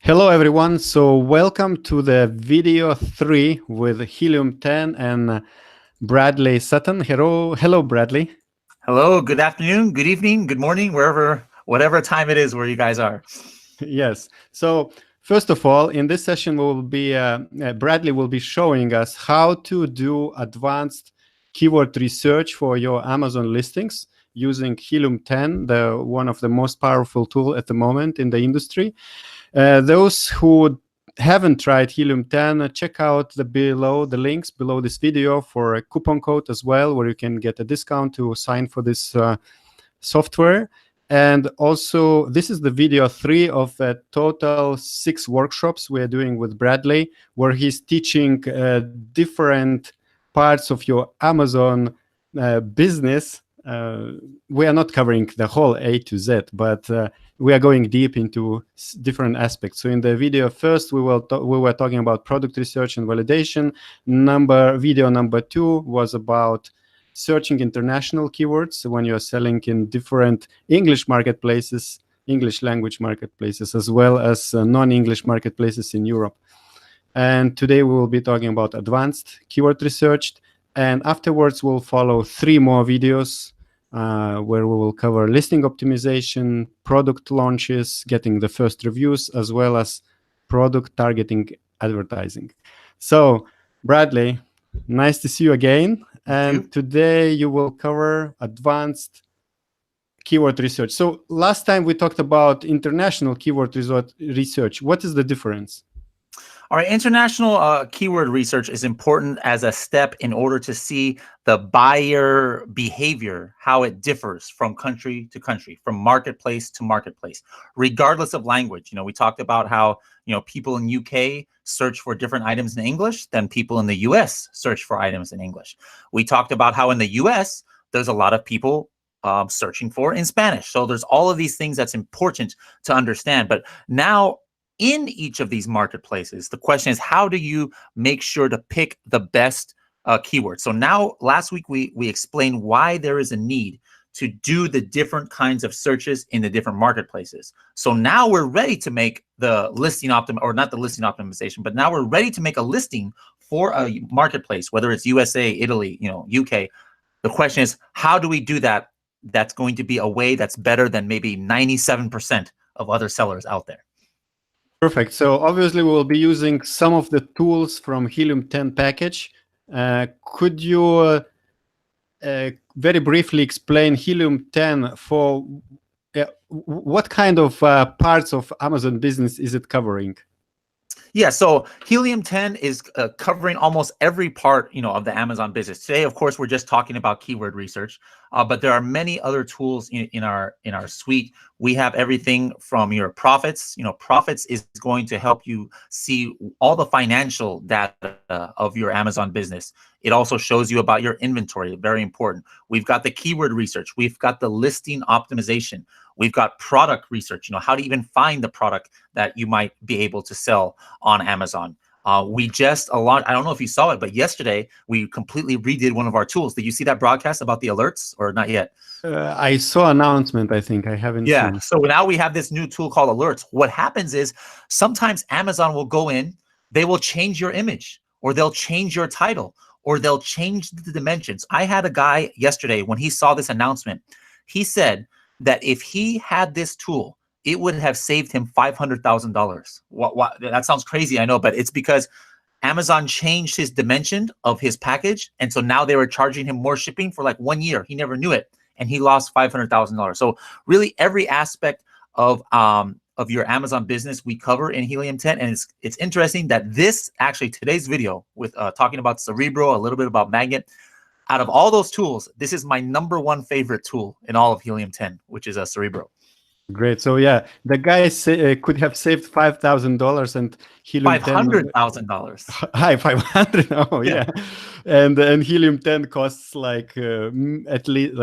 Hello everyone, so welcome to the video 3 with Helium 10 and Bradley Sutton. Hello Bradley. Hello, good afternoon, good evening, good morning, whatever time it is where you guys are. Yes, so first of all, in this session Bradley will be showing us how to do advanced keyword research for your Amazon listings using Helium 10, one of the most powerful tool at the moment in the industry. Those who haven't tried Helium 10, check out the links below this video for a coupon code as well, where you can get a discount to sign for this software. And also, this is the video 3 of a total 6 workshops we're doing with Bradley, where he's teaching different parts of your Amazon business. We are not covering the whole A to Z, but we are going deep into different aspects. So in the video first, we were talking about product research and validation. Video number 2 was about searching international keywords when you're selling in different English marketplaces, English language marketplaces, as well as non-English marketplaces in Europe. And today we will be talking about advanced keyword research. And afterwards, we'll follow 3 more videos where we will cover listing optimization, product launches, getting the first reviews, as well as product targeting advertising. So, Bradley, nice to see you again. And today you will cover advanced keyword research. So last time we talked about international keyword research. What is the difference? All right, international keyword research is important as a step in order to see the buyer behavior, how it differs from country to country, from marketplace to marketplace, regardless of language. We talked about how, people in UK search for different items in English than people in the US search for items in English. We talked about how in the US, there's a lot of people searching for in Spanish. So there's all of these things that's important to understand. But now, in each of these marketplaces, the question is, how do you make sure to pick the best keywords? So now, last week, we explained why there is a need to do the different kinds of searches in the different marketplaces. So now we're ready to make the listing optimization, but now we're ready to make a listing for a marketplace, whether it's USA, Italy, UK. The question is, how do we do that? That's going to be a way that's better than maybe 97% of other sellers out there. Perfect. So obviously we will be using some of the tools from Helium 10 package. Could you very briefly explain Helium 10 for what kind of parts of Amazon business is it covering? Yeah, so Helium 10 is covering almost every part, of the Amazon business. Today, of course, we're just talking about keyword research, but there are many other tools in our suite. We have everything from your profits. Profits is going to help you see all the financial data of your Amazon business. It also shows you about your inventory, very important. We've got the keyword research. We've got the listing optimization. We've got product research, how to even find the product that you might be able to sell on Amazon. We just I don't know if you saw it, but yesterday we completely redid one of our tools. Did you see that broadcast about the alerts or not yet? I saw an announcement, I think. I haven't seen. So now we have this new tool called alerts. What happens is sometimes Amazon will go in, they will change your image, or they'll change your title, or they'll change the dimensions. I had a guy yesterday, when he saw this announcement, he said that if he had this tool, it would have saved him $500,000. What? That sounds crazy, I know, but it's because Amazon changed his dimension of his package, and so now they were charging him more shipping for like 1 year. He never knew it, and he lost $500,000. So really, every aspect of your Amazon business we cover in Helium 10, and it's interesting that today's video with talking about Cerebro, a little bit about Magnet. Out of all those tools, this is my #1 favorite tool in all of Helium 10, which is a Cerebro. Great. So yeah, the guy could have saved $5,000 and Helium 10 $500,000. Hi, 500. Oh yeah. And Helium 10 costs like at least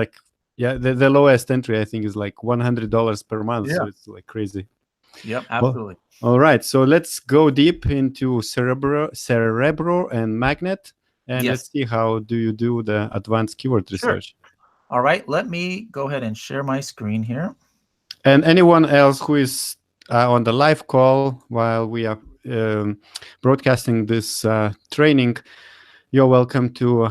the lowest entry I think is like $100 per month. So it's like crazy. Yep, absolutely. Well, all right. So let's go deep into Cerebro and Magnet. And let's see how do you do the advanced keyword research. All right, let me go ahead and share my screen here. And anyone else who is on the live call while we are broadcasting this training, you're welcome to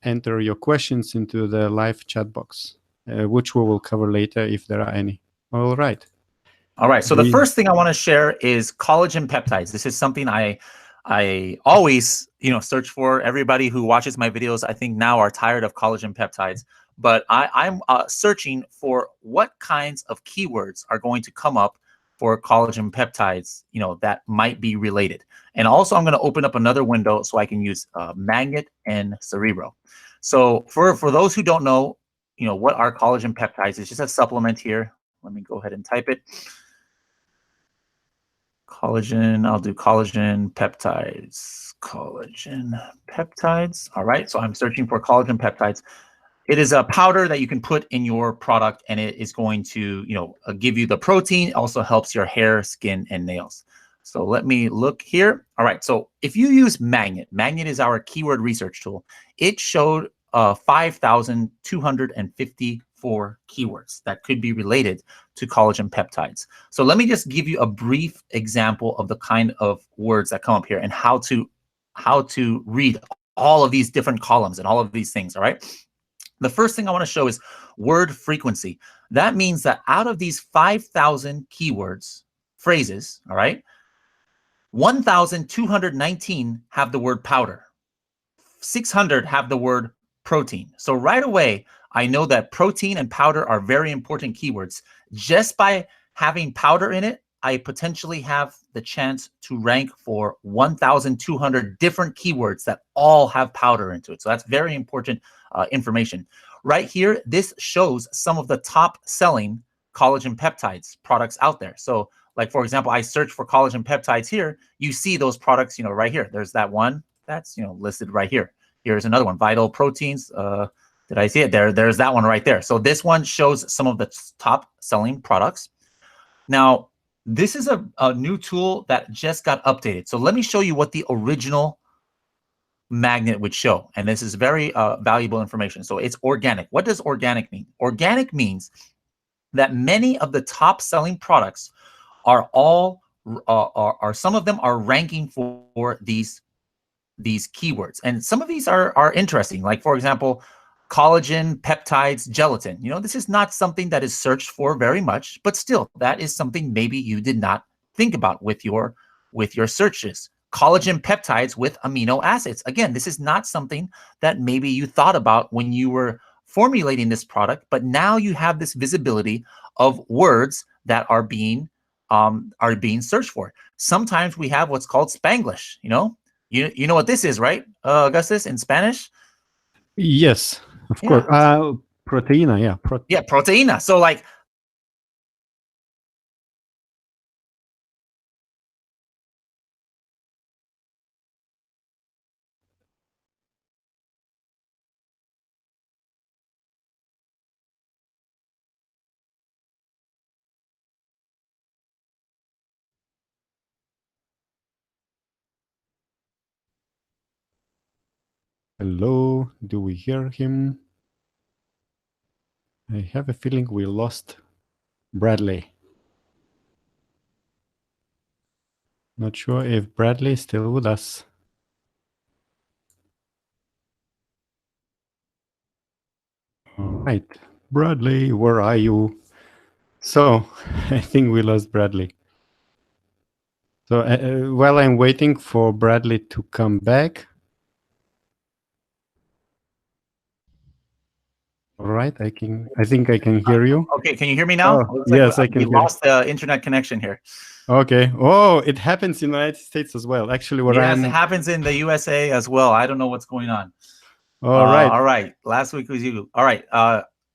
enter your questions into the live chat box, which we will cover later if there are any. All right. All right. So the first thing I want to share is collagen peptides. This is something I always, search for. Everybody who watches my videos, I think now are tired of collagen peptides. But I'm searching for what kinds of keywords are going to come up for collagen peptides, that might be related. And also, I'm going to open up another window so I can use Magnet and Cerebro. So for those who don't know, what are collagen peptides? It's just a supplement here. Let me go ahead and type it. Collagen, I'll do collagen peptides. Collagen peptides. All right, so I'm searching for collagen peptides. It is a powder that you can put in your product, and it is going to, give you the protein. It also helps your hair, skin, and nails. So let me look here. All right, so if you use Magnet, Magnet is our keyword research tool. It showed 5,254 keywords that could be related to collagen peptides. So let me just give you a brief example of the kind of words that come up here and how to read all of these different columns and all of these things, all right? The first thing I want to show is word frequency. That means that out of these 5,000 keywords, phrases, all right, 1,219 have the word powder. 600 have the word protein. So right away, I know that protein and powder are very important keywords. Just by having powder in it, I potentially have the chance to rank for 1,200 different keywords that all have powder into it. So that's very important information. Right here, this shows some of the top selling collagen peptides products out there. So like, for example, I search for collagen peptides here. You see those products, right here. There's that one that's, listed right here. Here's another one, Vital Proteins. Did I see it? There's that one right there. So this one shows some of the top selling products. Now, this is a new tool that just got updated. So let me show you what the original Magnet would show. And this is very valuable information. So it's organic. What does organic mean? Organic means that many of the top selling products are some of them are ranking for these keywords. And some of these are interesting. Like, for example, collagen, peptides, gelatin. This is not something that is searched for very much, but still, that is something maybe you did not think about with your searches. Collagen peptides with amino acids. Again, this is not something that maybe you thought about when you were formulating this product, but now you have this visibility of words that are being searched for. Sometimes we have what's called Spanglish. You know what this is, right, Augustus, in Spanish? Yes, of course. Proteina, yeah. Proteina. So like, Hello, do we hear him? I have a feeling we lost Bradley. Not sure if Bradley is still with us. All right, Bradley, where are you? So I think we lost Bradley. So while I'm waiting for Bradley to come back. All right, I think I can hear you. Okay, can you hear me now? Oh, yes, I can hear. We lost the internet connection here. Okay. Oh, it happens in the United States as well. Actually, it happens in the USA as well. I don't know what's going on. All right. All right. Last week was you. All right.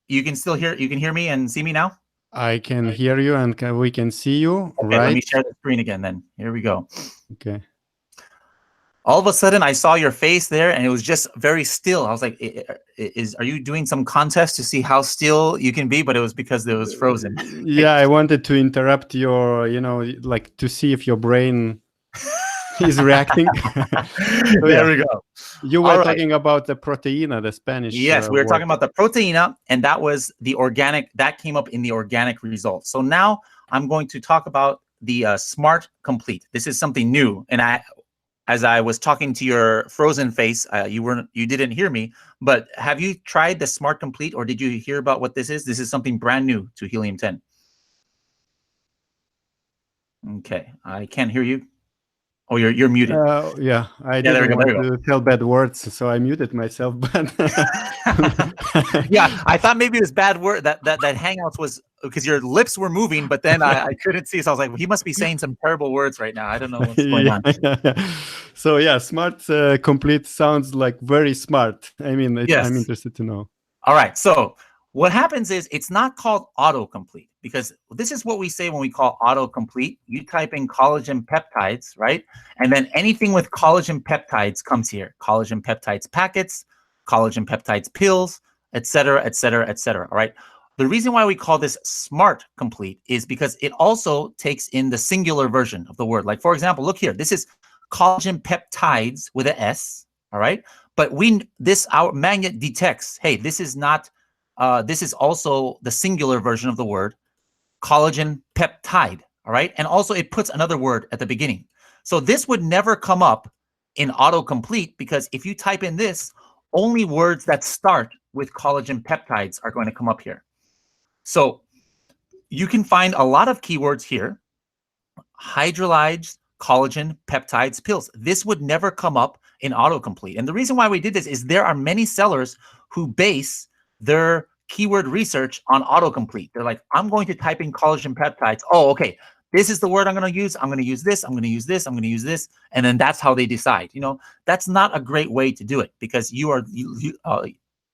You can hear me and see me now? I can hear you and we can see you. Okay, right. Let me share the screen again then. Here we go. Okay. All of a sudden, I saw your face there, and it was just very still. I was like, "Are you doing some contest to see how still you can be?" But it was because it was frozen. Yeah, I wanted to interrupt your, like to see if your brain is reacting. So there we go. You were talking about the proteina, the Spanish. Yes, we were talking about the proteina, and that was the organic. That came up in the organic results. So now I'm going to talk about the Smart Complete. This is something new, and as I was talking to your frozen face, you didn't hear me. But have you tried the Smart Complete, or did you hear about what this is? This is something brand new to Helium 10. Okay, I can't hear you. Oh, you're muted. Yeah, I Yeah, there we didn't go. There want we go. to tell bad words, so I muted myself. But Yeah, I thought maybe it was bad word that Hangouts was because your lips were moving, but then I couldn't see. So I was like, well, he must be saying some terrible words right now. I don't know what's going on. So yeah, Smart Complete sounds like very smart. I mean, I'm Yes. interested to know. All right. So what happens is it's not called autocomplete because this is what we say when we call autocomplete. You type in collagen peptides, right? And then anything with collagen peptides comes here. Collagen peptides packets, collagen peptides pills, et cetera, et cetera, et cetera. All right. The reason why we call this Smart Complete is because it also takes in the singular version of the word. Like, for example, look here. This is collagen peptides with an S. All right. But our magnet detects, hey, this is not, this is also the singular version of the word collagen peptide, all right? And also it puts another word at the beginning. So this would never come up in autocomplete because if you type in this, only words that start with collagen peptides are going to come up here. So you can find a lot of keywords here. Hydrolyzed collagen peptides pills. This would never come up in autocomplete. And the reason why we did this is there are many sellers who base their keyword research on autocomplete. They're like, I'm going to type in collagen peptides. Oh, okay. This is the word I'm going to use. I'm going to use this. I'm going to use this. I'm going to use this. And then that's how they decide. You know, that's not a great way to do it because you are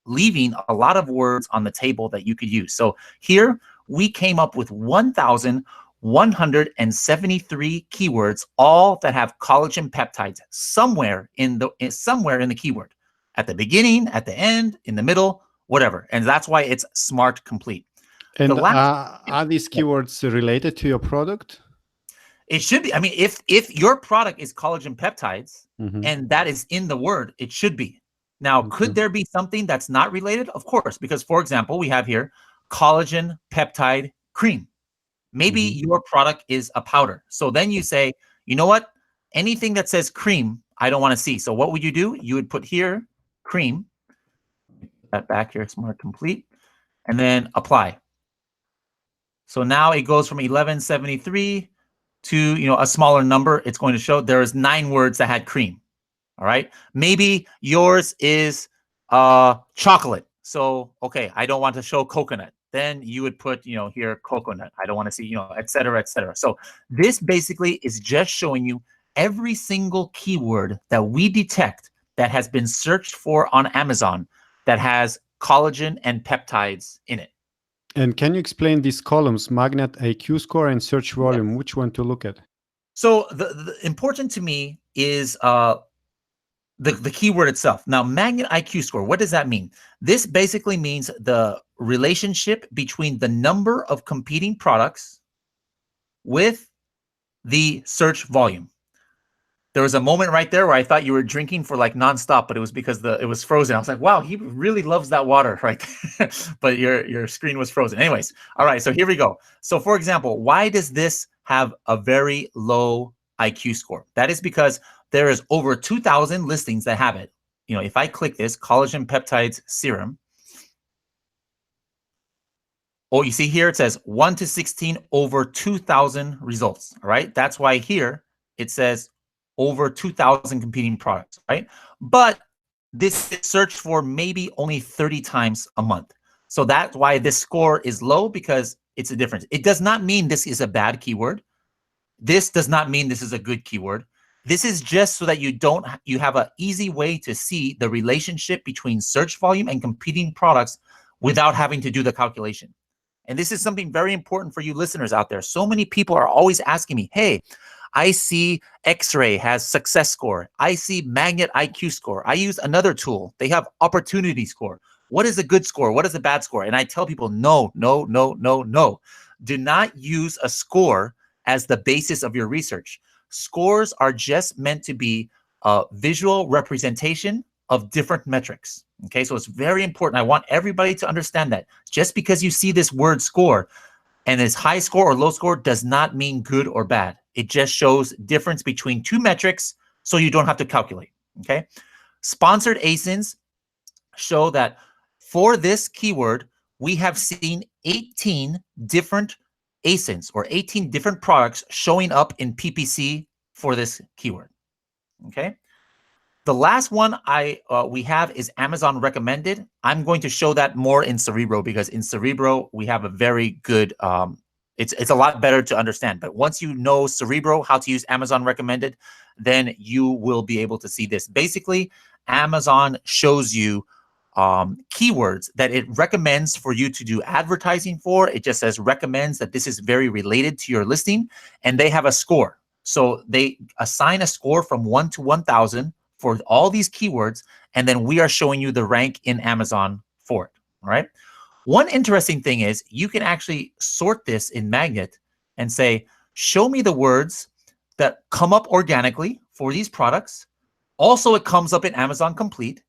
leaving a lot of words on the table that you could use. So here we came up with 1,173 keywords, all that have collagen peptides somewhere in the keyword, at the beginning, at the end, in the middle, whatever. And that's why it's Smart Complete. And are these keywords related to your product? It should be. I mean, if your product is collagen peptides and that is in the word, it should be. Now, could there be something that's not related? Of course, because for example, we have here collagen peptide cream. Maybe your product is a powder. So then you say, you know what? Anything that says cream, I don't want to see. So what would you do? You would put here cream, that back here, Smart Complete, and then apply. So now it goes from 1173 to, you know, a smaller number. It's going to show there is 9 words that had cream. All right. Maybe yours is chocolate. So, okay, I don't want to show coconut. Then you would put, you know, here coconut. I don't want to see, you know, et cetera, et cetera. So this basically is just showing you every single keyword that we detect that has been searched for on Amazon that has collagen and peptides in it. And can you explain these columns, magnet IQ score and search volume? Yes. Which one to look at? So the important to me is the keyword itself. Now, magnet IQ score, what does that mean? This basically means the relationship between the number of competing products with the search volume. There was a moment right there where I thought you were drinking for like nonstop, but it was because it was frozen. I was like, wow, he really loves that water right there. But your screen was frozen. Anyways, all right, so here we go. So for example, why does this have a very low IQ score? That is because there is over 2,000 listings that have it. You know, if I click this collagen peptides serum, oh, you see here it says 1 to 16 over 2,000 results. All right, that's why here it says over 2,000 competing products, right? But this is searched for maybe only 30 times a month. So that's why this score is low, because it's a difference. It does not mean this is a bad keyword. This does not mean this is a good keyword. This is just so that you have an easy way to see the relationship between search volume and competing products without having to do the calculation. And this is something very important for you listeners out there. So many people are always asking me, hey, I see X-ray has success score. I see magnet IQ score. I use another tool. They have opportunity score. What is a good score? What is a bad score? And I tell people, no. Do not use a score as the basis of your research. Scores are just meant to be a visual representation of different metrics. Okay, so it's very important. I want everybody to understand that. Just because you see this word score, And this high score or low score does not mean good or bad. It just shows difference between two metrics so you don't have to calculate, okay? Sponsored ASINs show that for this keyword, we have seen 18 different ASINs or 18 different products showing up in PPC for this keyword, okay? The last one we have is Amazon recommended. I'm going to show that more in Cerebro because in Cerebro we have a very good. It's a lot better to understand. But once you know Cerebro, how to use Amazon recommended, then you will be able to see this. Basically, Amazon shows you keywords that it recommends for you to do advertising for. It just says recommends that this is very related to your listing, and they have a score. So they assign a score from 1 to 1,000 for all these keywords, and then we are showing you the rank in Amazon for it, all right? One interesting thing is you can actually sort this in Magnet and say, show me the words that come up organically for these products. Also, it comes up in Amazon Complete,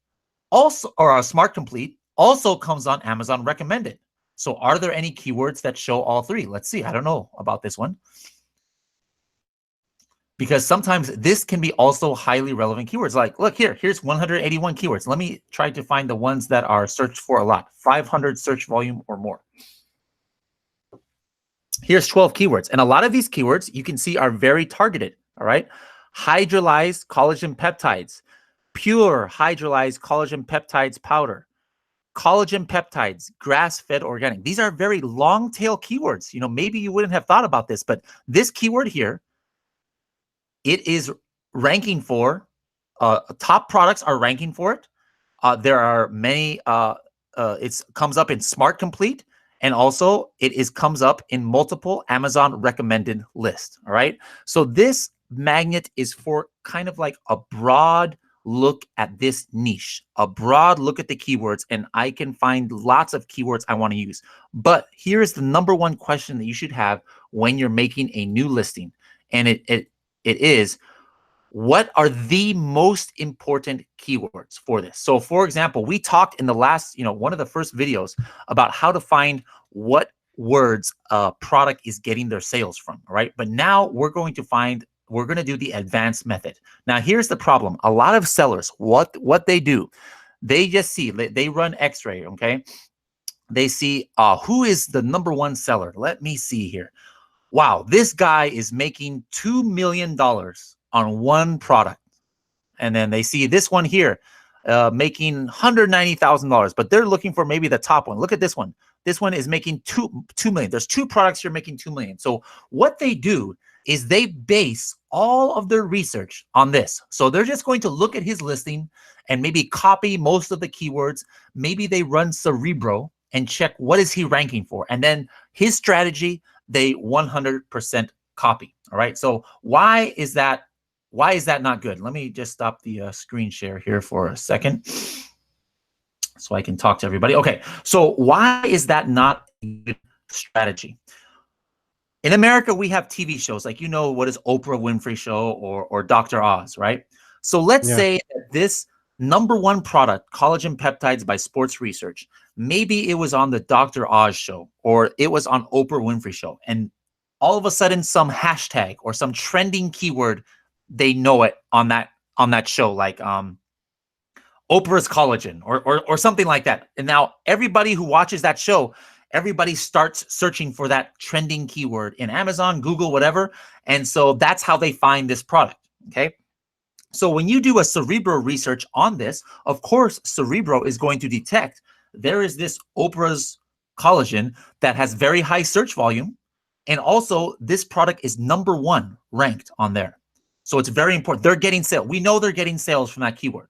also, or Smart Complete, also comes on Amazon Recommended. So are there any keywords that show all three? Let's see, I don't know about this one. Because sometimes this can be also highly relevant keywords. Like, look here, here's 181 keywords. Let me try to find the ones that are searched for a lot, 500 search volume or more. Here's 12 keywords. And a lot of these keywords you can see are very targeted, all right? Hydrolyzed collagen peptides, pure hydrolyzed collagen peptides powder, collagen peptides, grass-fed organic. These are very long tail keywords. You know, maybe you wouldn't have thought about this, but this keyword here, it is ranking for, top products are ranking for it. There are many, it comes up in Smart Complete, and also it comes up in multiple Amazon recommended lists, all right? So this magnet is for kind of like a broad look at this niche, a broad look at the keywords, and I can find lots of keywords I want to use. But here's the number one question that you should have when you're making a new listing, and it is, what are the most important keywords for this? So for example, we talked in the last, one of the first videos about how to find what words a product is getting their sales from, right? But now we're going to do the advanced method. Now here's the problem. A lot of sellers, what they do, they just see, they run X-ray, okay? They see who is the number one seller. Let me see here. Wow, this guy is making $2 million on one product. And then they see this one here making $190,000, but they're looking for maybe the top one. Look at this one. This one is making $2 million. There's two products here making $2 million. So what they do is they base all of their research on this. So they're just going to look at his listing and maybe copy most of the keywords. Maybe they run Cerebro and check what is he ranking for. And then his strategy, they 100% copy. All right. So why is that not good? Let me just stop the screen share here for a second so I can talk to everybody. Okay. So why is that not a good strategy? In America, we have TV shows like, what is Oprah Winfrey Show or Dr. Oz, right? So let's say that this number one product, collagen peptides by Sports Research, maybe it was on the Dr. Oz show or it was on Oprah Winfrey Show. And all of a sudden some hashtag or some trending keyword, they know it on that show, like Oprah's collagen or something like that. And now everybody who watches that show, everybody starts searching for that trending keyword in Amazon, Google, whatever. And so that's how they find this product, okay? So when you do a Cerebro research on this, of course, Cerebro is going to detect there is this Oprah's collagen that has very high search volume. And also this product is number one ranked on there. So it's very important. They're getting sales. We know they're getting sales from that keyword.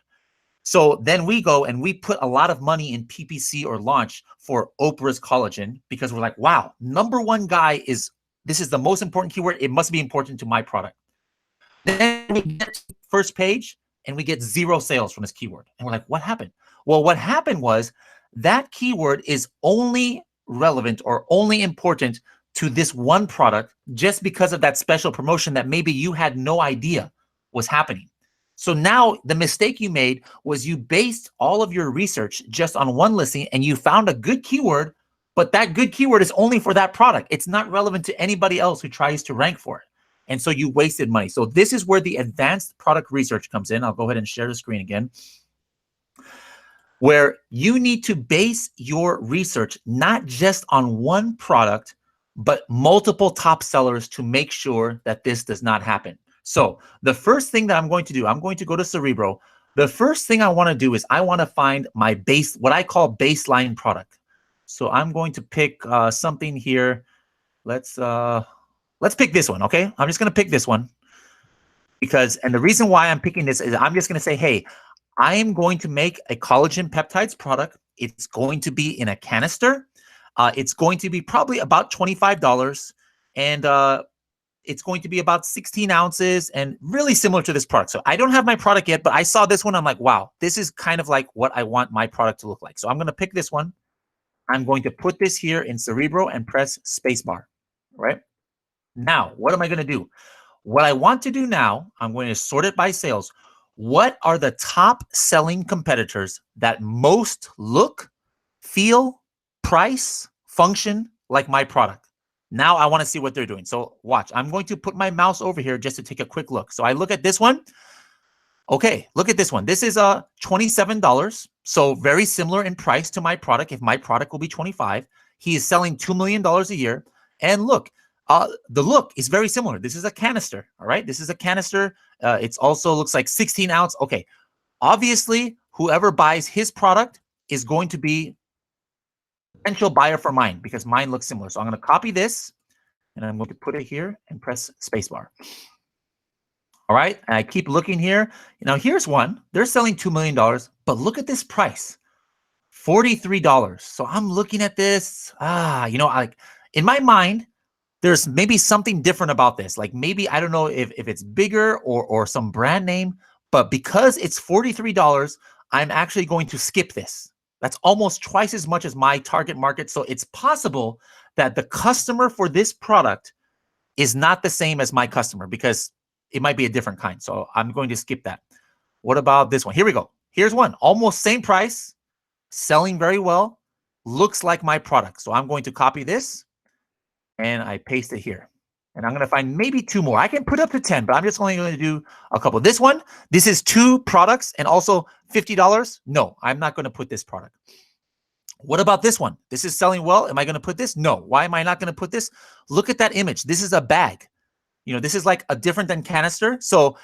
So then we go and we put a lot of money in PPC or launch for Oprah's collagen because we're like, wow, number one guy this is the most important keyword. It must be important to my product. Then we get to the first page and we get 0 sales from this keyword. And we're like, what happened? Well, what happened was that keyword is only relevant or only important to this one product just because of that special promotion that maybe you had no idea was happening. So now the mistake you made was you based all of your research just on one listing and you found a good keyword, but that good keyword is only for that product. It's not relevant to anybody else who tries to rank for it. And so you wasted money. So this is where the advanced product research comes in. I'll go ahead and share the screen again, where you need to base your research not just on one product, but multiple top sellers to make sure that this does not happen. So the first thing that I'm going to do, I'm going to go to Cerebro. The first thing I want to do is I want to find my base, what I call baseline product. So I'm going to pick something here. Let's pick this one, okay? I'm just going to pick this one because, and the reason why I'm picking this is I'm just going to say, hey, I am going to make a collagen peptides product. It's going to be in a canister. It's going to be probably about $25, and it's going to be about 16 ounces and really similar to this product. So I don't have my product yet, but I saw this one. I'm like, wow, this is kind of like what I want my product to look like. So I'm going to pick this one. I'm going to put this here in Cerebro and press spacebar, right? Now, what am I going to do? What I want to do now, I'm going to sort it by sales. What are the top selling competitors that most look, feel, price, function like my product? Now I want to see what they're doing. So watch, I'm going to put my mouse over here just to take a quick look. So I look at this one. Okay, look at this one. This is $27. So very similar in price to my product. If my product will be $25, he is selling $2 million a year. And look, the look is very similar. This is a canister. All right, this is a canister. It's also looks like 16 ounce. Okay, obviously, whoever buys his product is going to be a potential buyer for mine because mine looks similar. So I'm going to copy this and I'm going to put it here and press spacebar. All right, and I keep looking here. Now here's one. They're selling $2 million, but look at this price, $43. So I'm looking at this. Like in my mind, there's maybe something different about this. Like maybe, I don't know if it's bigger or some brand name, but because it's $43, I'm actually going to skip this. That's almost twice as much as my target market. So it's possible that the customer for this product is not the same as my customer because it might be a different kind. So I'm going to skip that. What about this one? Here we go. Here's one, almost same price, selling very well, looks like my product. So I'm going to copy this and I paste it here. And I'm going to find maybe two more. I can put up to 10, but I'm just only going to do a couple. This one, this is 2 products and also $50. No, I'm not going to put this product. What about this one? This is selling well. Am I going to put this? No. Why am I not going to put this? Look at that image. This is a bag. This is like a different than canister. So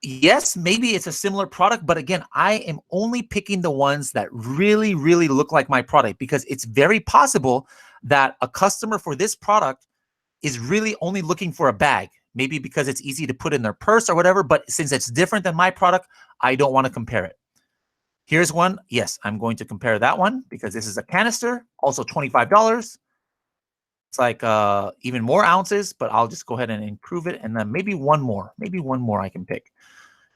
yes, maybe it's a similar product, but again, I am only picking the ones that really, really look like my product because it's very possible that a customer for this product is really only looking for a bag, maybe because it's easy to put in their purse or whatever. But since it's different than my product, I don't want to compare it. Here's one. Yes, I'm going to compare that one because this is a canister, also $25. It's like even more ounces, but I'll just go ahead and improve it. And then maybe one more I can pick.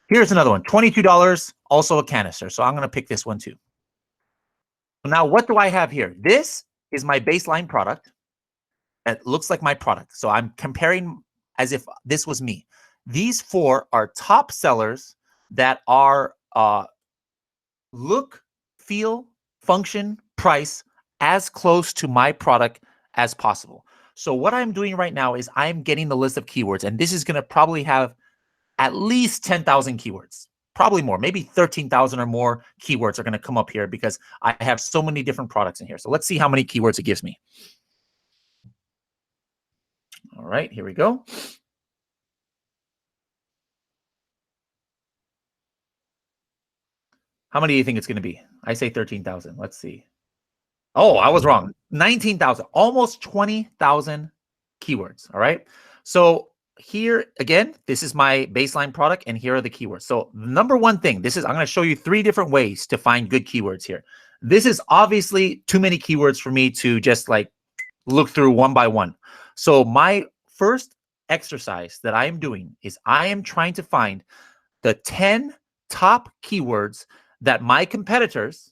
Here's another one, $22, also a canister. So I'm going to pick this one too. Now, what do I have here? This is my baseline product. It looks like my product. So I'm comparing as if this was me. These 4 are top sellers that are look, feel, function, price as close to my product as possible. So what I'm doing right now is I'm getting the list of keywords, and this is going to probably have at least 10,000 keywords, probably more, maybe 13,000 or more keywords are going to come up here because I have so many different products in here. So let's see how many keywords it gives me. All right, here we go. How many do you think it's going to be? I say 13,000. Let's see. Oh, I was wrong. 19,000, almost 20,000 keywords. All right. So here again, this is my baseline product, and here are the keywords. So number one thing, I'm going to show you 3 different ways to find good keywords here. This is obviously too many keywords for me to just like look through one by one. So my first exercise that I am doing is I am trying to find the 10 top keywords that my competitors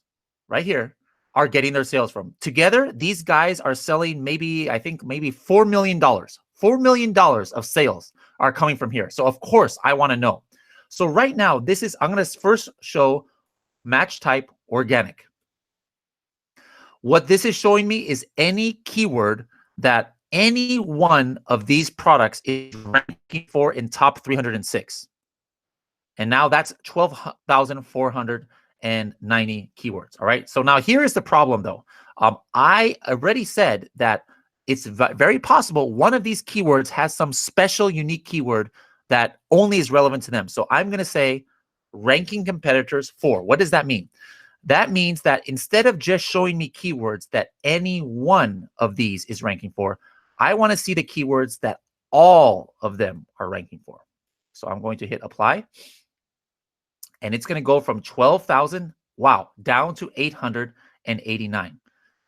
right here are getting their sales from. Together, these guys are selling I think maybe $4 million. $4 million of sales are coming from here. So of course I want to know. So right now, I'm going to first show match type organic. What this is showing me is any keyword that any one of these products is ranking for in top 306. And now that's 12,490 keywords. All right. So now here is the problem, though. I already said that it's very possible one of these keywords has some special unique keyword that only is relevant to them. So I'm going to say ranking competitors for. What does that mean? That means that instead of just showing me keywords that any one of these is ranking for, I want to see the keywords that all of them are ranking for. So I'm going to hit apply. And it's going to go from 12,000, wow, down to 889.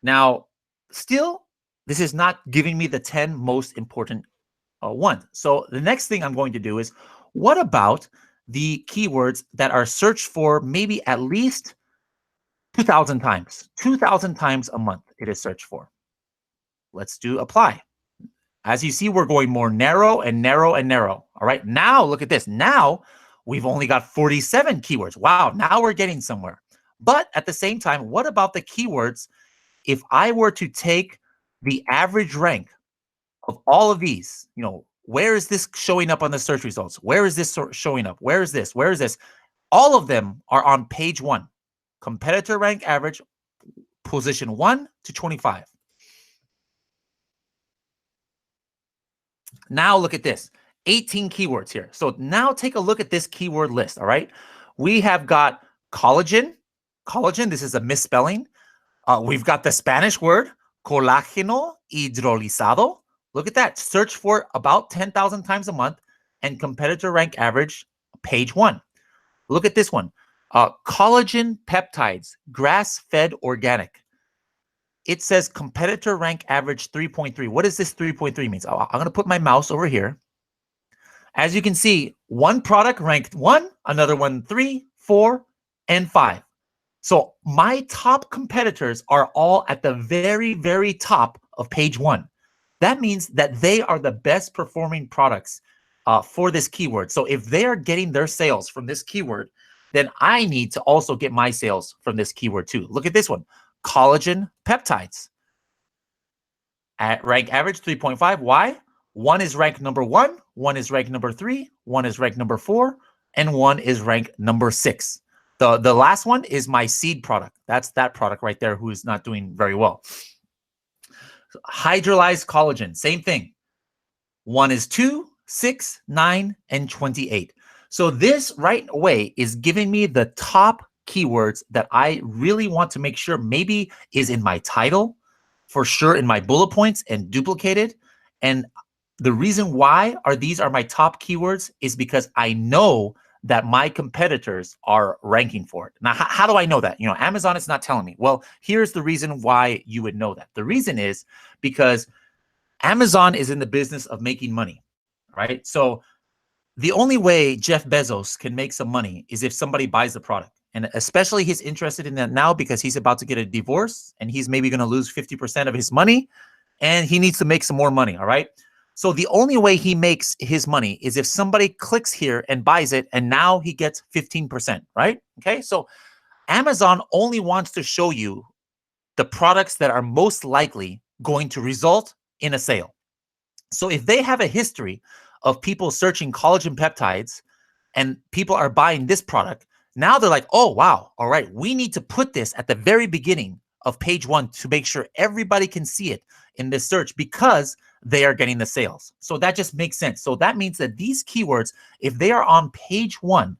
Now, still, this is not giving me the 10 most important ones. So the next thing I'm going to do is, what about the keywords that are searched for maybe at least 2,000 times? 2,000 times a month it is searched for. Let's do apply. As you see, we're going more narrow and narrow and narrow. All right, now look at this. Now we've only got 47 keywords. Wow, now we're getting somewhere. But at the same time, what about the keywords? If I were to take the average rank of all of these, where is this showing up on the search results? Where is this showing up? Where is this? Where is this? All of them are on page 1. Competitor rank average, position 1 to 25. Now look at this, 18 keywords here. So now take a look at this keyword list, all right? We have got collagen. Collagen, this is a misspelling. We've got the Spanish word, colágeno hidrolizado. Look at that, search for about 10,000 times a month and competitor rank average, page 1. Look at this one, collagen peptides, grass-fed organic. It says competitor rank average 3.3. What does this 3.3 mean? I'm going to put my mouse over here. As you can see, one product ranked 1, another one 3, 4, and 5. So my top competitors are all at the very, very top of page 1. That means that they are the best performing products for this keyword. So if they are getting their sales from this keyword, then I need to also get my sales from this keyword too. Look at this one. Collagen peptides at rank average 3.5. Why? One is ranked number 1, one is ranked number 3, one is ranked number 4, and one is ranked number 6. The last one is my seed product. That's that product right there who is not doing very well. Hydrolyzed collagen, same thing. One is 2, 6, 9, and 28. So this right away is giving me the top keywords that I really want to make sure maybe is in my title, for sure in my bullet points and duplicated. And the reason why these are my top keywords is because I know that my competitors are ranking for it. Now, how do I know that? Amazon is not telling me. Well, here's the reason why you would know that. The reason is because Amazon is in the business of making money, right? So the only way Jeff Bezos can make some money is if somebody buys the product. And especially he's interested in that now because he's about to get a divorce and he's maybe going to lose 50% of his money and he needs to make some more money, all right? So the only way he makes his money is if somebody clicks here and buys it and now he gets 15%, right? Okay, so Amazon only wants to show you the products that are most likely going to result in a sale. So if they have a history of people searching collagen peptides and people are buying this product, now they're like, oh, wow, all right, we need to put this at the very beginning of page 1 to make sure everybody can see it in this search because they are getting the sales. So that just makes sense. So that means that these keywords, if they are on page 1,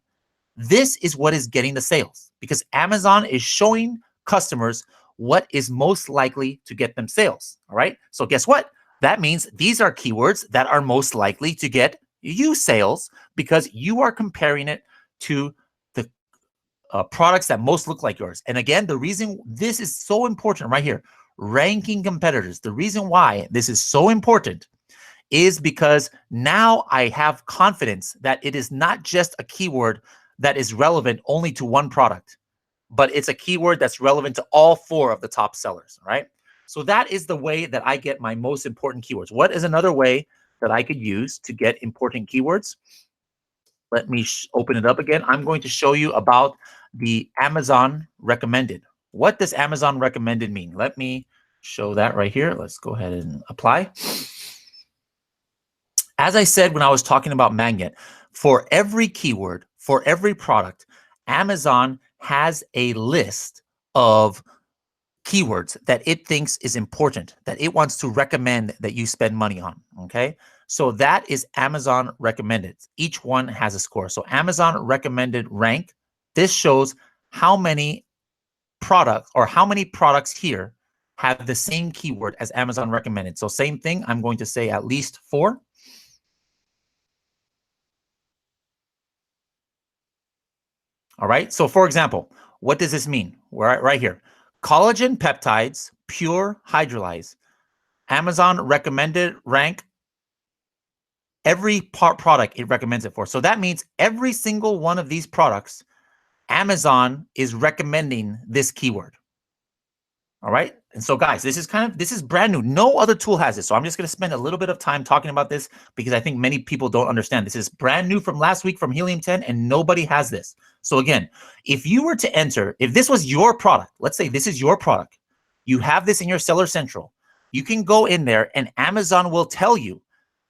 this is what is getting the sales because Amazon is showing customers what is most likely to get them sales, all right? So guess what? That means these are keywords that are most likely to get you sales because you are comparing it to the products that most look like yours. And again, the reason this is so important right here, ranking competitors, the reason why this is so important is because now I have confidence that it is not just a keyword that is relevant only to one product, but it's a keyword that's relevant to all 4 of the top sellers, right? So that is the way that I get my most important keywords. What is another way that I could use to get important keywords? Let me open it up again. I'm going to show you about the Amazon recommended. What does Amazon recommended mean? Let me show that right here. Let's go ahead and apply. As I said when I was talking about Magnet, for every keyword, for every product, Amazon has a list of keywords that it thinks is important, that it wants to recommend that you spend money on. Okay. So that is Amazon recommended. Each one has a score. So Amazon recommended rank. This shows how many products or how many products here have the same keyword as Amazon recommended. So same thing. I'm going to say at least 4. All right. So for example, what does this mean? Right here. Collagen peptides, pure hydrolyze. Amazon recommended rank every product it recommends it for. So that means every single one of these products, Amazon is recommending this keyword. All right. And so guys, this is brand new. No other tool has this. So I'm just going to spend a little bit of time talking about this because I think many people don't understand. This is brand new from last week from Helium 10 and nobody has this. So again, if you were to enter, if this was your product, let's say this is your product, you have this in your Seller Central, you can go in there and Amazon will tell you,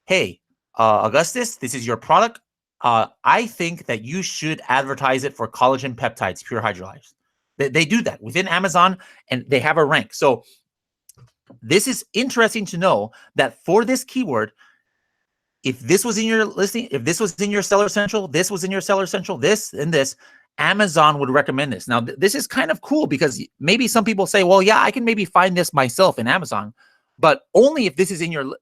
hey, Augustus, this is your product. I think that you should advertise it for collagen peptides, pure hydrolyzed. They do that within Amazon and they have a rank. So this is interesting to know that for this keyword, if this was in your listing, if this was in your Seller Central, this was in your Seller Central, this and this, Amazon would recommend this. Now, this is kind of cool because maybe some people say, well, yeah, I can maybe find this myself in Amazon, but only if this is in your,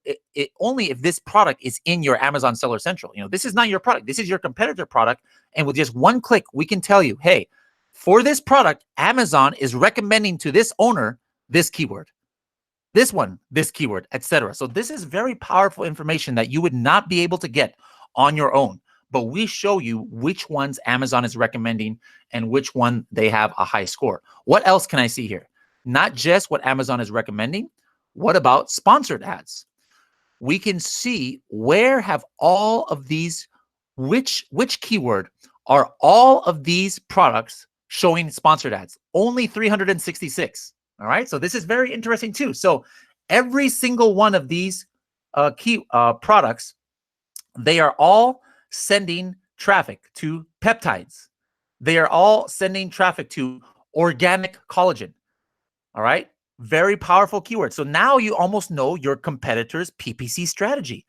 only if this product is in your Amazon Seller Central. You know, this is not your product. This is your competitor product. And with just one click, we can tell you, hey, for this product, Amazon is recommending to this owner this keyword, this one, this keyword, etc. So this is very powerful information that you would not be able to get on your own. But we show you which ones Amazon is recommending and which one they have a high score. What else can I see here? Not just what Amazon is recommending. What about sponsored ads? We can see where have all of these, which keyword are all of these products showing sponsored ads? Only 366. All right. So this is very interesting too. So every single one of these key products, they are all sending traffic to peptides. They are all sending traffic to organic collagen. All right. Very powerful keyword. So now you almost know your competitor's PPC strategy.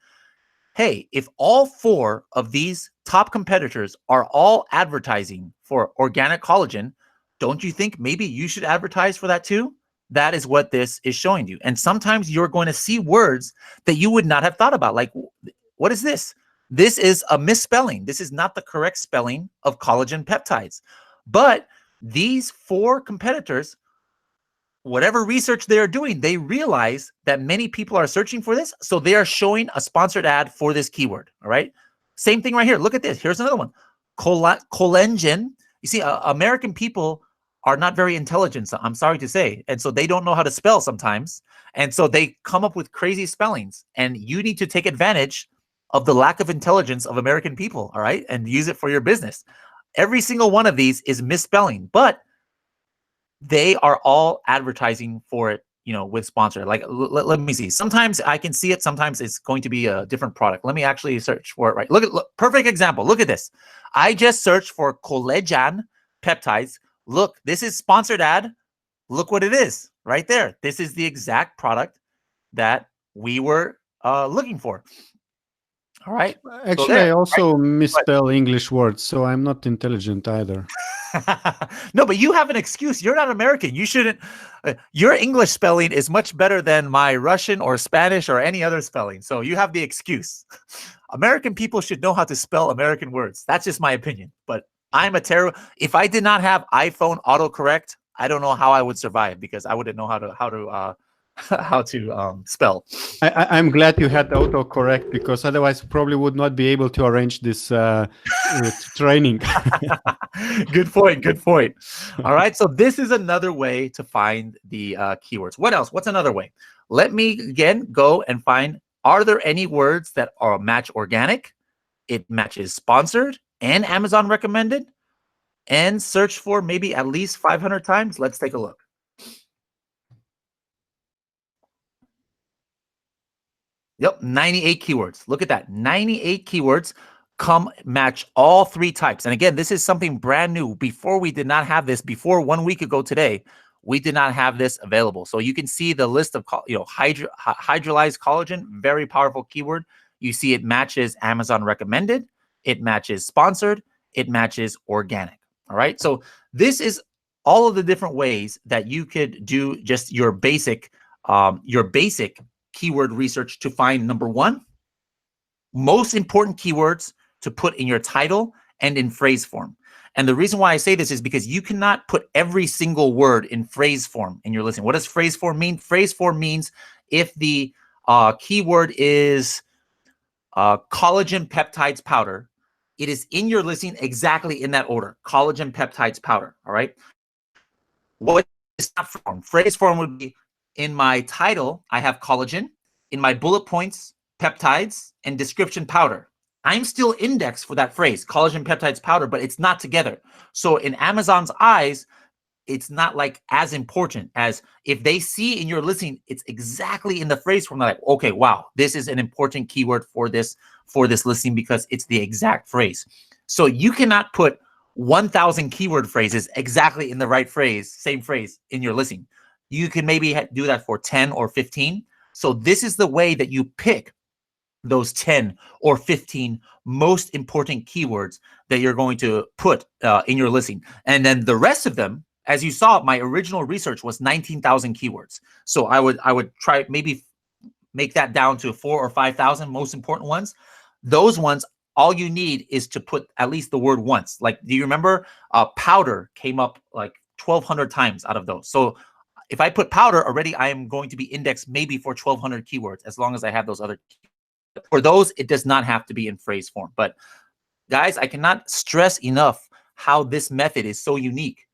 Hey, if all 4 of these top competitors are all advertising for organic collagen, don't you think maybe you should advertise for that too? That is what this is showing you. And sometimes you're going to see words that you would not have thought about. Like, what is this? This is a misspelling. This is not the correct spelling of collagen peptides. But these 4 competitors, whatever research they are doing, they realize that many people are searching for this. So they are showing a sponsored ad for this keyword. All right. Same thing right here. Look at this. Here's another one. Collagen. You see, American people are not very intelligent, I'm sorry to say. And so they don't know how to spell sometimes. And so they come up with crazy spellings. And you need to take advantage of the lack of intelligence of American people. All right. And use it for your business. Every single one of these is misspelling, but they are all advertising for it, you know, with sponsor. Like, let me see. Sometimes I can see it. Sometimes it's going to be a different product. Let me actually search for it. Right. Look, perfect example. Look at this. I just searched for collagen peptides. Look, this is sponsored ad. Look what it is right there. This is the exact product that we were looking for. All right. Actually, so I also misspell English words, so I'm not intelligent either. No, but you have an excuse. You're not American. You shouldn't. Your English spelling is much better than my Russian or Spanish or any other spelling. So you have the excuse. American people should know how to spell American words. That's just my opinion. But I'm a terrible. If I did not have iPhone autocorrect, I don't know how I would survive because I wouldn't know how to spell. I'm glad you had autocorrect because otherwise probably would not be able to arrange this training. Good point. Good point. All right. So this is another way to find the keywords. What else? What's another way? Let me again go and find, are there any words that are match organic? It matches sponsored and Amazon recommended, and search for maybe at least 500 times. Let's take a look. Yep, 98 keywords. Look at that. 98 keywords come match all three types. And again, this is something brand new. Before we did not have this. Before 1 week ago today, we did not have this available. So you can see the list of hydrolyzed collagen, very powerful keyword. You see it matches Amazon recommended, it matches sponsored, it matches organic. All right. So this is all of the different ways that you could do just your basic keyword research to find, number one, most important keywords to put in your title and in phrase form. And the reason why I say this is because you cannot put every single word in phrase form in your listing. What does phrase form mean? Phrase form means if the keyword is collagen peptides powder, it is in your listing exactly in that order, collagen peptides powder. All right. What is not form? Phrase form would be, in my title, I have collagen. In my bullet points, peptides, and description powder. I'm still indexed for that phrase, collagen peptides powder, but it's not together. So in Amazon's eyes, it's not like as important as if they see in your listing, it's exactly in the phrase form. They're like, okay, wow, this is an important keyword for this listing because it's the exact phrase. So you cannot put 1,000 keyword phrases exactly in the right phrase, same phrase in your listing. You can maybe do that for 10 or 15. So this is the way that you pick those 10 or 15 most important keywords that you're going to put in your listing. And then the rest of them, as you saw, my original research was 19,000 keywords. So I would try maybe make that down to 4,000 or 5,000 most important ones. Those ones, all you need is to put at least the word once. Like, do you remember powder came up like 1,200 times out of those? So if I put powder already, I am going to be indexed maybe for 1,200 keywords as long as I have those other keywords. For those, it does not have to be in phrase form. But guys, I cannot stress enough how this method is so unique.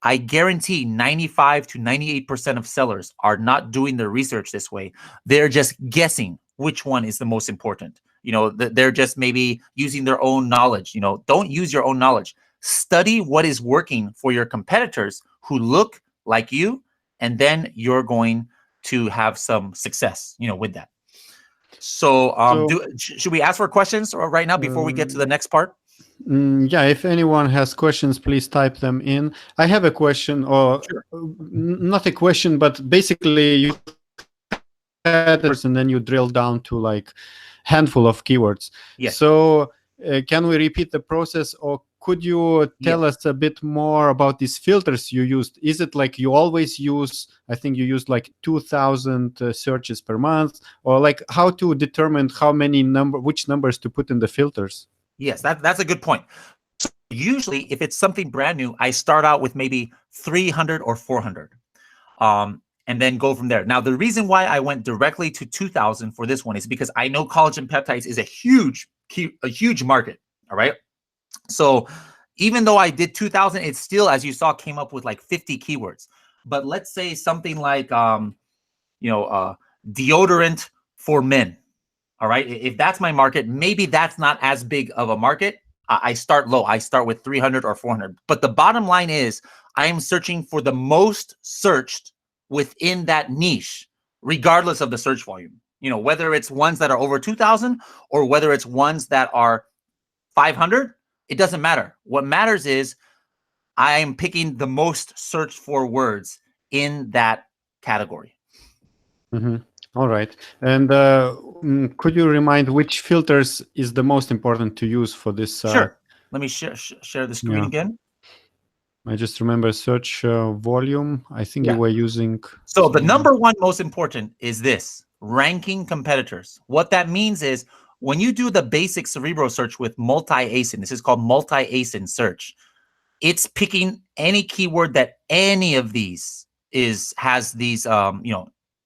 I guarantee 95 to 98% of sellers are not doing their research this way. They're just guessing which one is the most important. You know, they're just maybe using their own knowledge. You know, don't use your own knowledge. Study what is working for your competitors who look like you, and then you're going to have some success, you know, with that. So, should we ask for questions right now before we get to the next part? Yeah, if anyone has questions, please type them in. I have a question, or Sure. not a question, but basically you had it and then you drill down to like handful of keywords. Yes. So can we repeat the process, or could you tell us a bit more about these filters you used? Is it like you always use, I think you used like 2,000 searches per month, or like how to determine which numbers to put in the filters? Yes, that's a good point. So usually, if it's something brand new, I start out with maybe 300 or 400, and then go from there. Now, the reason why I went directly to 2,000 for this one is because I know collagen peptides is a huge market. All right. So even though I did 2,000, it still, as you saw, came up with like 50 keywords. But let's say something like, deodorant for men. All right. If that's my market, maybe that's not as big of a market. I start low. I start with 300 or 400. But the bottom line is I am searching for the most searched within that niche, regardless of the search volume. You know, whether it's ones that are over 2,000 or whether it's ones that are 500, it doesn't matter. What matters is I am picking the most searched for words in that category. Mm-hmm. All right. And could you remind which filters is the most important to use for this? Sure. Let me share the screen again. I just remember search volume. I think you were using. So the number one most important is this: ranking competitors. What that means is when you do the basic Cerebro search with multi-ASIN, this is called multi-ASIN search. It's picking any keyword that any of these has these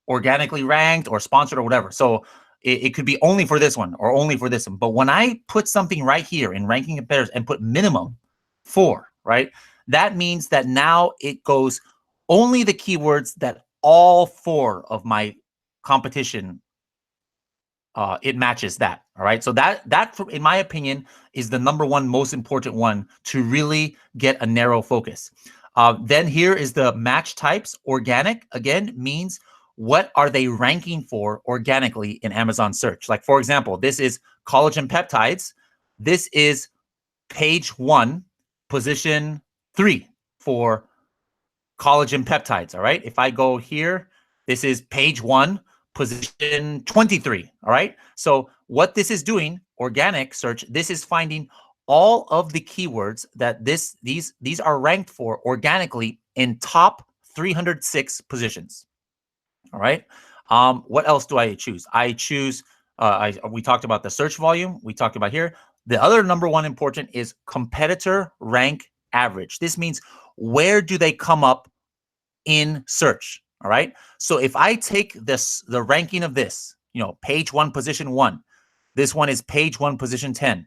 organically ranked or sponsored or whatever. So it could be only for this one or only for this one. But when I put something right here in ranking competitors and put minimum 4, right? That means that now it goes only the keywords that all 4 of my competition, it matches that. All right. So that in my opinion is the number one most important one to really get a narrow focus. Then here is the match types. Organic again means what are they ranking for organically in Amazon search? Like, for example, this is collagen peptides. This is page 1, position 3 for collagen peptides. All right. If I go here, this is page 1, position 23. All right. So what this is doing, organic search, this is finding all of the keywords that these are ranked for organically in top 306 positions. All right. What else do I choose? I choose, we talked about the search volume. We talked about here. The other number one important is competitor rank average. This means where do they come up in search? All right. So if I take the ranking of this, page 1, position 1, this one is page 1, position 10.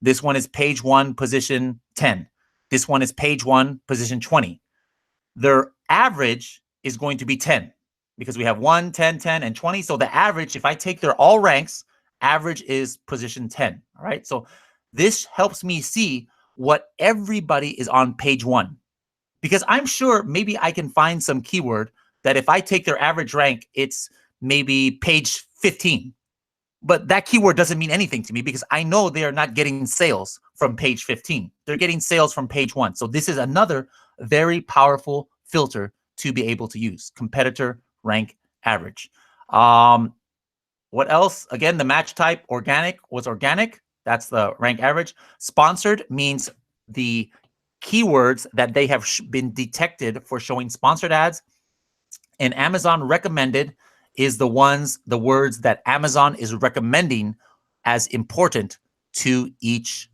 This one is page 1, position 10. This one is page 1, position 20. Their average is going to be 10 because we have 1, 10, 10, and 20. So the average, if I take their all ranks, average is position 10. All right. So this helps me see what everybody is on page 1, because I'm sure maybe I can find some keyword that if I take their average rank, it's maybe page 15. But that keyword doesn't mean anything to me because I know they are not getting sales from page 15. They're getting sales from page 1. So this is another very powerful filter to be able to use, competitor rank average. What else? Again, the match type organic was organic. That's the rank average. Sponsored means the keywords that they have been detected for showing sponsored ads. And Amazon recommended is the words that Amazon is recommending as important to each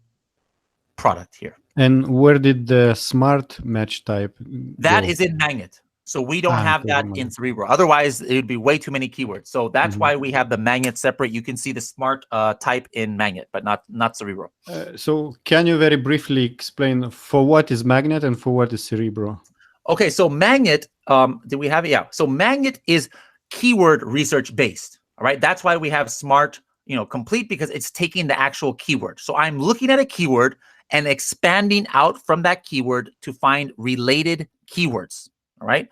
product here. And where did the smart match type That go? is in Magnet. So we don't have that in Cerebro. Otherwise, it would be way too many keywords. So that's why we have the Magnet separate. You can see the smart type in Magnet, but not Cerebro. So can you very briefly explain for what is Magnet and for what is Cerebro? Okay, so Magnet, do we have it? Yeah. So Magnet is keyword research based. All right. That's why we have smart, complete, because it's taking the actual keyword. So I'm looking at a keyword and expanding out from that keyword to find related keywords. All right.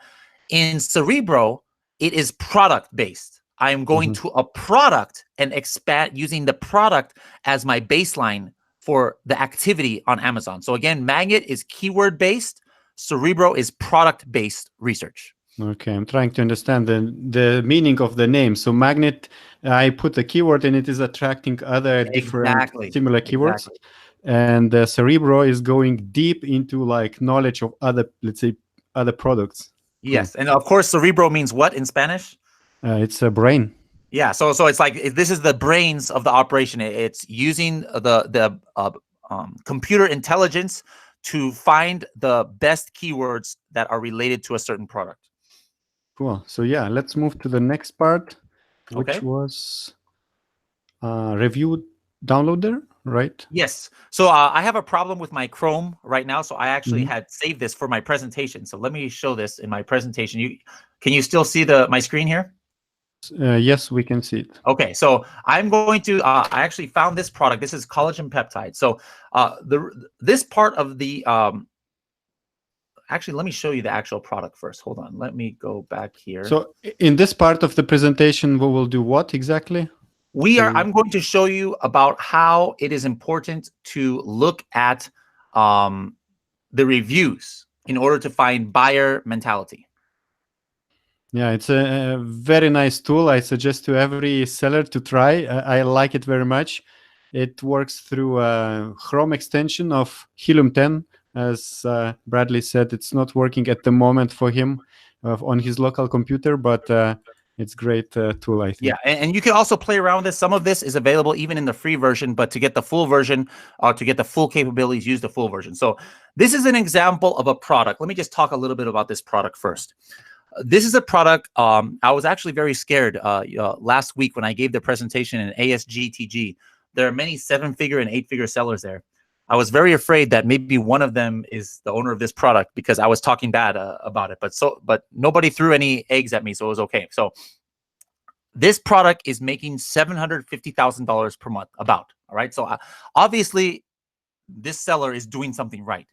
In Cerebro, it is product based. I am going to a product and expand using the product as my baseline for the activity on Amazon. So again, Magnet is keyword based. Cerebro is product-based research. Okay, I'm trying to understand the meaning of the name. So Magnet, I put a keyword and it is attracting other different similar keywords. Exactly. And Cerebro is going deep into like knowledge of other, let's say, other products. Yes, and of course, Cerebro means what in Spanish? It's a brain. Yeah, so it's like this is the brains of the operation. It's using the computer intelligence to find the best keywords that are related to a certain product. Cool. So yeah, let's move to the next part, which was review downloader, right? Yes. So I have a problem with my Chrome right now. So I actually had saved this for my presentation. So let me show this in my presentation. Can you still see my screen here? Yes, we can see it. Okay, so I'm going to, I actually found this product. This is collagen peptide. So this part of the, actually, let me show you the actual product first. Hold on. Let me go back here. So in this part of the presentation, we will do what exactly? I'm going to show you about how it is important to look at the reviews in order to find buyer mentality. Yeah, it's a very nice tool. I suggest to every seller to try. I like it very much. It works through a Chrome extension of Helium 10. As Bradley said, it's not working at the moment for him on his local computer, but it's a great tool, I think. Yeah, and you can also play around with this. Some of this is available even in the free version, but to get the full version, to get the full capabilities, use the full version. So this is an example of a product. Let me just talk a little bit about this product first. This is a product, I was actually very scared last week when I gave the presentation in ASGTG. There are many 7-figure and 8-figure sellers there. I was very afraid that maybe one of them is the owner of this product because I was talking bad about it. But nobody threw any eggs at me, so it was okay. So this product is making $750,000 per month all right? So obviously, this seller is doing something right.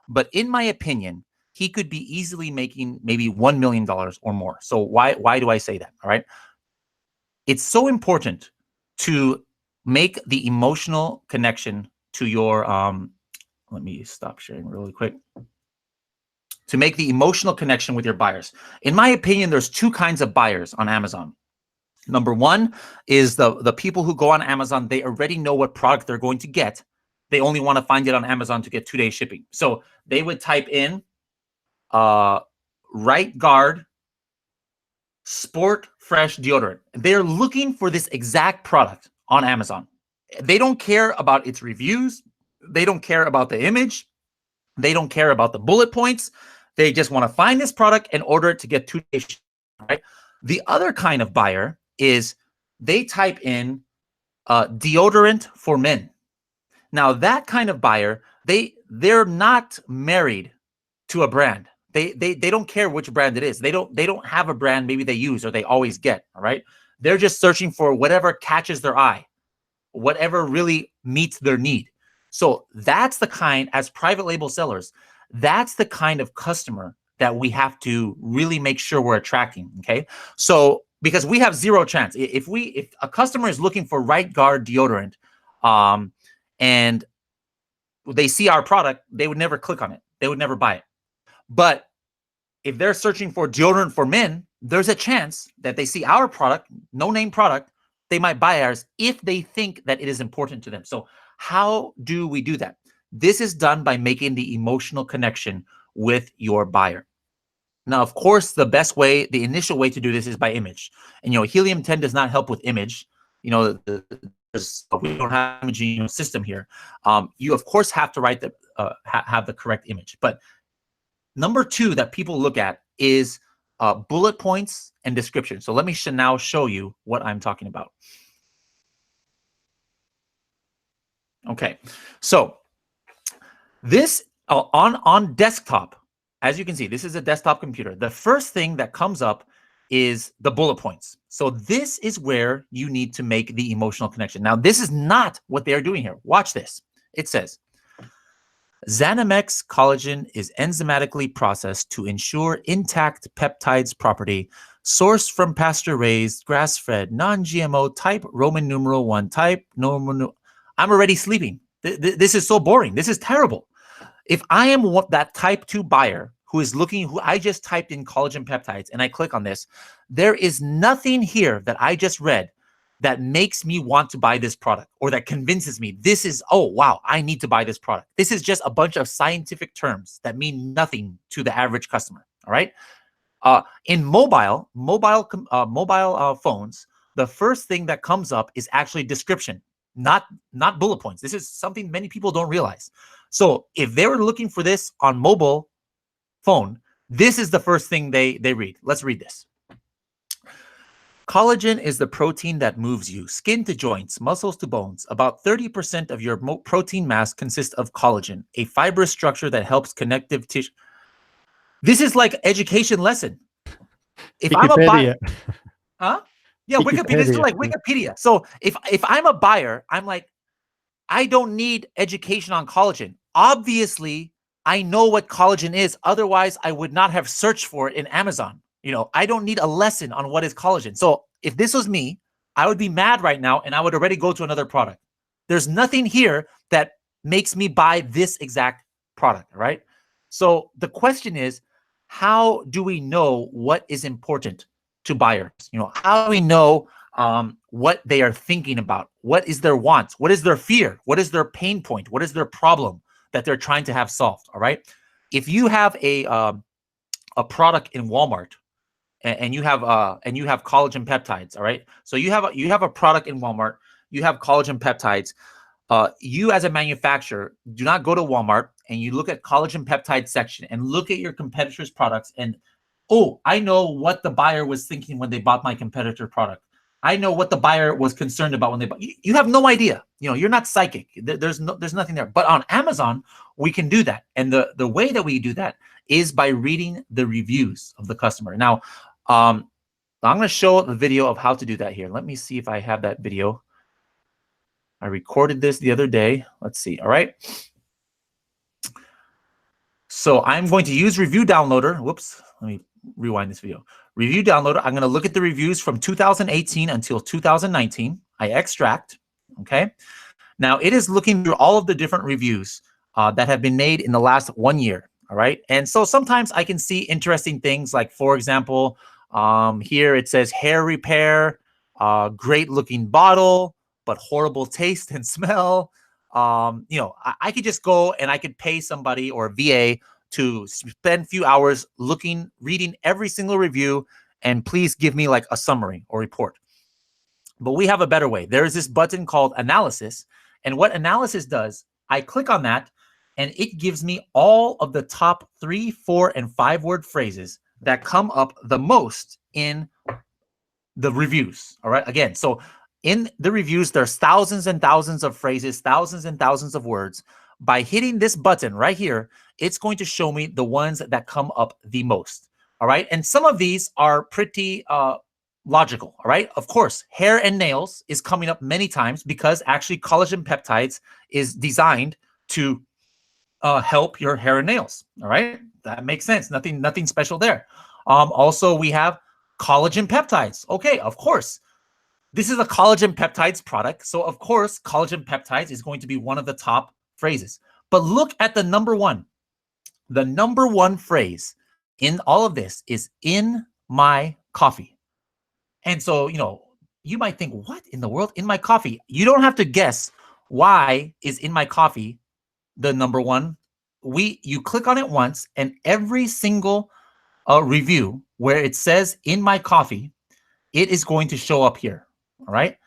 But in my opinion, he could be easily making maybe $1 million or more. So why do I say that? All right. It's so important to make the emotional connection to your, let me stop sharing really quick. To make the emotional connection with your buyers. In my opinion, there's two kinds of buyers on Amazon. Number one is the people who go on Amazon, they already know what product they're going to get. They only want to find it on Amazon to get 2-day shipping. So they would type in right guard sport fresh deodorant. They're looking for this exact product on Amazon. They don't care about its reviews. They don't care about the image. They don't care about the bullet points. They just want to find this product and order it to get 2 days. Right? The other kind of buyer is they type in deodorant for men. Now that kind of buyer, they're not married to a brand. They don't care which brand it is. They don't have a brand maybe they use or they always get. All right. They're just searching for whatever catches their eye, whatever really meets their need. So that's the kind, as private label sellers, that's the kind of customer that we have to really make sure we're attracting. Okay. So because we have zero chance. If a customer is looking for right guard deodorant, and they see our product, they would never click on it. They would never buy it. But if they're searching for deodorant for men, there's a chance that they see our product, no name product, they might buy ours if they think that it is important to them. So how do we do that? This is done by making the emotional connection with your buyer. Now, of course, the best way, the initial way to do this is by image. And, Helium 10 does not help with image. We don't have an imaging system here. You, of course, have to write have the correct image. But number two that people look at is bullet points and description. So let me now show you what I'm talking about. Okay, so this on desktop, as you can see, this is a desktop computer. The first thing that comes up is the bullet points. So this is where you need to make the emotional connection. Now, this is not what they're doing here. Watch this. It says, Xanamex collagen is enzymatically processed to ensure intact peptides property, sourced from pasture-raised, grass-fed, non-GMO, type Roman numeral 1, type normal. I'm already sleeping. This is so boring. This is terrible. If I am that type 2 buyer who is looking, who I just typed in collagen peptides and I click on this, there is nothing here that I just read that makes me want to buy this product or that convinces me this is, oh, wow, I need to buy this product. This is just a bunch of scientific terms that mean nothing to the average customer. All right. In mobile phones, the first thing that comes up is actually description, not bullet points. This is something many people don't realize. So if they were looking for this on mobile phone, this is the first thing they read. Let's read this. Collagen is the protein that moves you, skin to joints, muscles to bones. About 30% of your protein mass consists of collagen, a fibrous structure that helps connective tissue. This is like education lesson. If I'm a buyer, huh? Yeah, Wikipedia. This is like Wikipedia. So if I'm a buyer, I'm like, I don't need education on collagen. Obviously, I know what collagen is. Otherwise, I would not have searched for it in Amazon. I don't need a lesson on what is collagen. So if this was me, I would be mad right now and I would already go to another product. There's nothing here that makes me buy this exact product, right? So the question is, how do we know what is important to buyers? How do we know what they are thinking about? What is their wants? What is their fear? What is their pain point? What is their problem that they're trying to have solved? All right. If you have a product in Walmart and you have collagen peptides, all right. So you have a product in Walmart. You have collagen peptides. You as a manufacturer do not go to Walmart and you look at collagen peptide section and look at your competitors' products and, oh, I know what the buyer was thinking when they bought my competitor product. I know what the buyer was concerned about when they bought. You have no idea. You're not psychic. There's nothing there. But on Amazon, we can do that. And the way that we do that is by reading the reviews of the customer. Now, I'm going to show the video of how to do that here. Let me see if I have that video. I recorded this the other day. Let's see. All right. So I'm going to use Review Downloader. Whoops, let me rewind this video. Review Downloader, I'm going to look at the reviews from 2018 until 2019. I extract, okay? Now it is looking through all of the different reviews that have been made in the last 1 year, all right? And so sometimes I can see interesting things like, for example, here it says hair repair, great looking bottle, but horrible taste and smell. You know, I could just go and I could pay somebody or a VA to spend a few hours reading every single review, and please give me like a summary or report. But we have a better way. There is this button called Analysis. And what Analysis does, I click on that, and it gives me all of the top 3, 4, and 5 word phrases that come up the most in the reviews. All right. Again, so in the reviews, there's thousands and thousands of phrases, thousands and thousands of words. By hitting this button right here, it's going to show me the ones that come up the most. All right. And some of these are pretty logical. All right. Of course, hair and nails is coming up many times because actually collagen peptides is designed to help your hair and nails. All right. That makes sense. Nothing special there. Also, we have collagen peptides. Okay, of course. This is a collagen peptides product. So, of course, collagen peptides is going to be one of the top phrases. But look at the number one. The number one phrase in all of this is in my coffee. And so, you know, you might think, what in the world? In my coffee? You don't have to guess why is in my coffee the number one. You click on it once, and every single review where it says in my coffee, it is going to show up here. All right.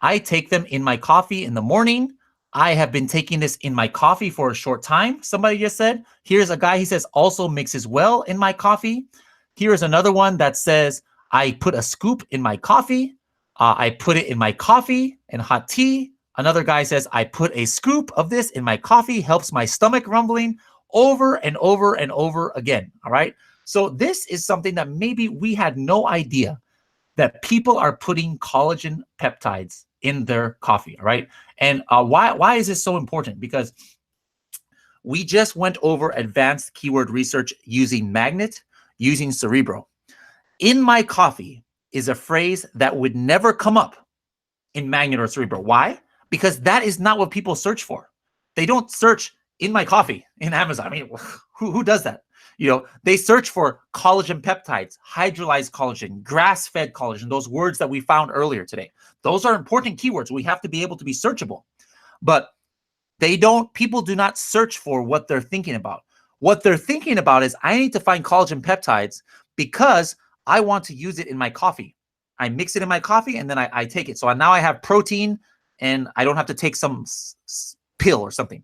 I take them in my coffee in the morning. I have been taking this in my coffee for a short time. Somebody just said, here's a guy, he says, also mixes well in my coffee. Here's another one that says, I put a scoop in my coffee. I put it in my coffee and hot tea. Another guy says, I put a scoop of this in my coffee, helps my stomach rumbling, over and over and over again. All right. So this is something that maybe we had no idea that people are putting collagen peptides in their coffee. All right. And why is this so important? Because we just went over advanced keyword research using Magnet, using Cerebro. In my coffee is a phrase that would never come up in Magnet or Cerebro. Why? Because that is not what people search for. They don't search in my coffee in Amazon. I mean, who does that? You know, they search for collagen peptides, hydrolyzed collagen, grass-fed collagen, those words that we found earlier today. Those are important keywords. We have to be able to be searchable. But people do not search for what they're thinking about. What they're thinking about is, I need to find collagen peptides because I want to use it in my coffee. I mix it in my coffee and then I take it. So now I have protein and I don't have to take some pill or something.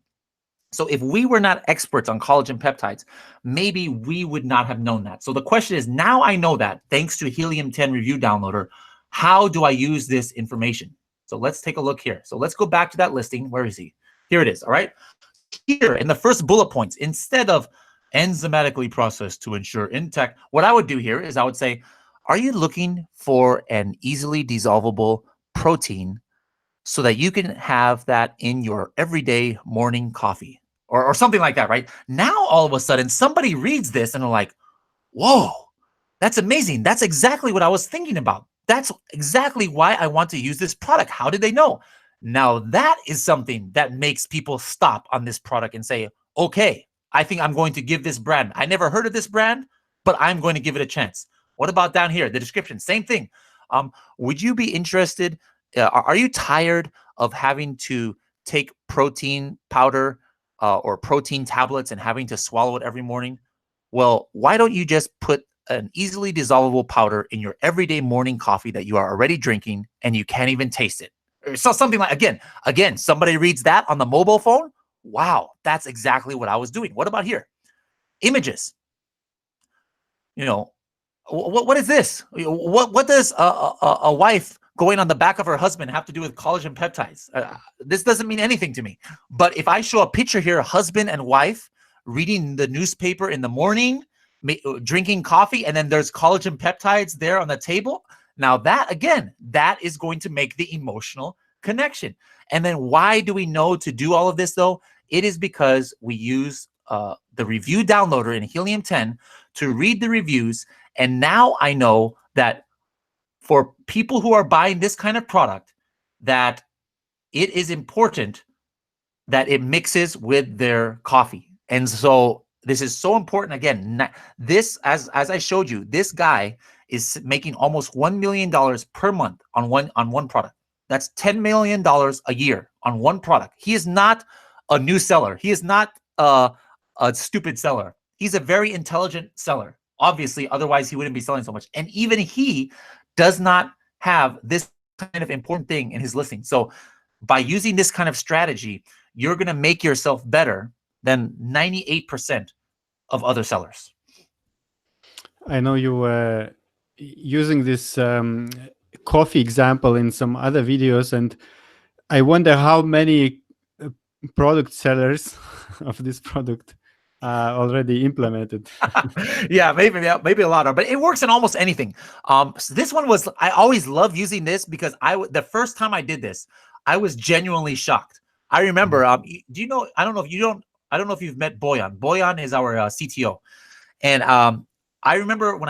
So if we were not experts on collagen peptides, maybe we would not have known that. So the question is, now I know that thanks to Helium 10 Review Downloader, how do I use this information? So let's take a look here. So let's go back to that listing. Where is he? Here it is. All right. Here in the first bullet points, instead of enzymatically processed to ensure intact, what I would do here is I would say, are you looking for an easily dissolvable protein so that you can have that in your everyday morning coffee or something like that, right? Now, all of a sudden, somebody reads this and they're like, whoa, that's amazing. That's exactly what I was thinking about. That's exactly why I want to use this product. How did they know? Now, that is something that makes people stop on this product and say, okay, I think I'm going to give this brand. I never heard of this brand, but I'm going to give it a chance. What about down here? The description, same thing. Would you be interested? Are you tired of having to take protein powder or protein tablets and having to swallow it every morning? Well, why don't you just put an easily dissolvable powder in your everyday morning coffee that you are already drinking and you can't even taste it? So something like, again, somebody reads that on the mobile phone. Wow, that's exactly what I was doing. What about here? Images. You know, what is this? What does a wife going on the back of her husband have to do with collagen peptides? This doesn't mean anything to me. But if I show a picture here, husband and wife reading the newspaper in the morning, drinking coffee, and then there's collagen peptides there on the table. Now that, again, that is going to make the emotional connection. And then why do we know to do all of this, though? It is because we use the review downloader in Helium 10 to read the reviews. And now I know that for people who are buying this kind of product, that it is important that it mixes with their coffee. And so this is so important. Again, this, as I showed you, this guy is making almost $1 million per month on one product. That's $10 million a year on one product. He is not a new seller. He is not a stupid seller. He's a very intelligent seller. Obviously, otherwise he wouldn't be selling so much. And even he does not have this kind of important thing in his listing. So by using this kind of strategy, you're going to make yourself better than 98% of other sellers. I know you were using this coffee example in some other videos, and I wonder how many product sellers of this product already implemented. Yeah, maybe a lot of, but it works in almost anything. So this one was, I always love using this because the first time I did this, I was genuinely shocked. I remember, do you know, I don't know if you've met Boyan. Boyan is our CTO. And I remember when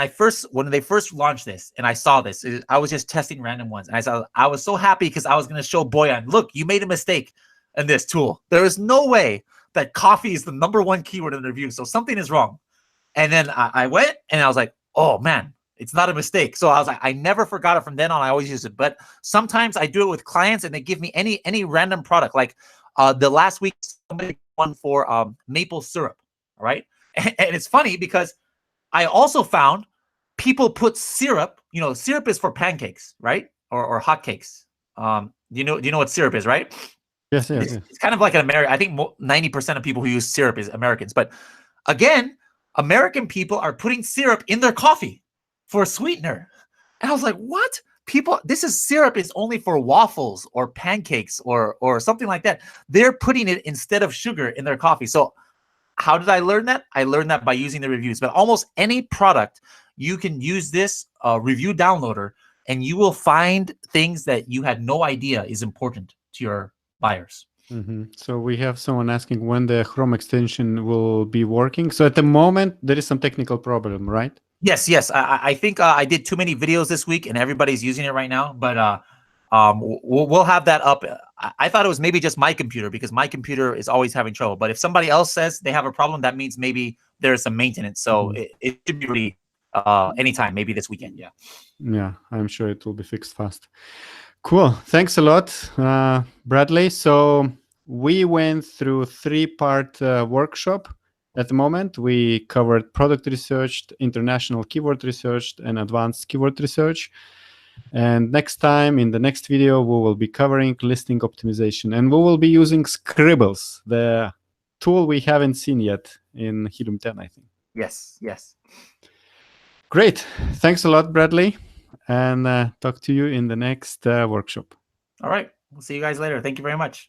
they first launched this and I saw this, I was just testing random ones. And I was so happy because I was going to show Boyan, look, you made a mistake in this tool. There is no way that coffee is the #1 keyword in the review. So something is wrong. And then I went and I was like, oh man, it's not a mistake. So I was like, I never forgot it from then on. I always use it. But sometimes I do it with clients and they give me any random product. Like the last week, somebody won for maple syrup. All right. And it's funny because I also found people put syrup, syrup is for pancakes, right? Or hotcakes. Do you know what syrup is, right? Yes. It's kind of like an American. I think 90% of people who use syrup is Americans. But again, American people are putting syrup in their coffee for a sweetener. And I was like, what? Syrup is only for waffles or pancakes or something like that. They're putting it instead of sugar in their coffee. So how did I learn that? I learned that by using the reviews. But almost any product, you can use this review downloader and you will find things that you had no idea is important to your buyers. Mm-hmm. So we have someone asking when the Chrome extension will be working. So at the moment, there is some technical problem, right? Yes. I think I did too many videos this week and everybody's using it right now. But we'll have that up. I thought it was maybe just my computer because my computer is always having trouble. But if somebody else says they have a problem, that means maybe there's some maintenance. So it should be ready anytime, maybe this weekend. Yeah. Yeah, I'm sure it will be fixed fast. Cool. Thanks a lot, Bradley. So we went through 3-part workshop. At the moment, we covered product research, international keyword research, and advanced keyword research. And next time, in the next video, we will be covering listing optimization. And we will be using Scribbles, the tool we haven't seen yet in Helium 10, I think. Yes. Great. Thanks a lot, Bradley. And talk to you in the next workshop. All right. We'll see you guys later. Thank you very much.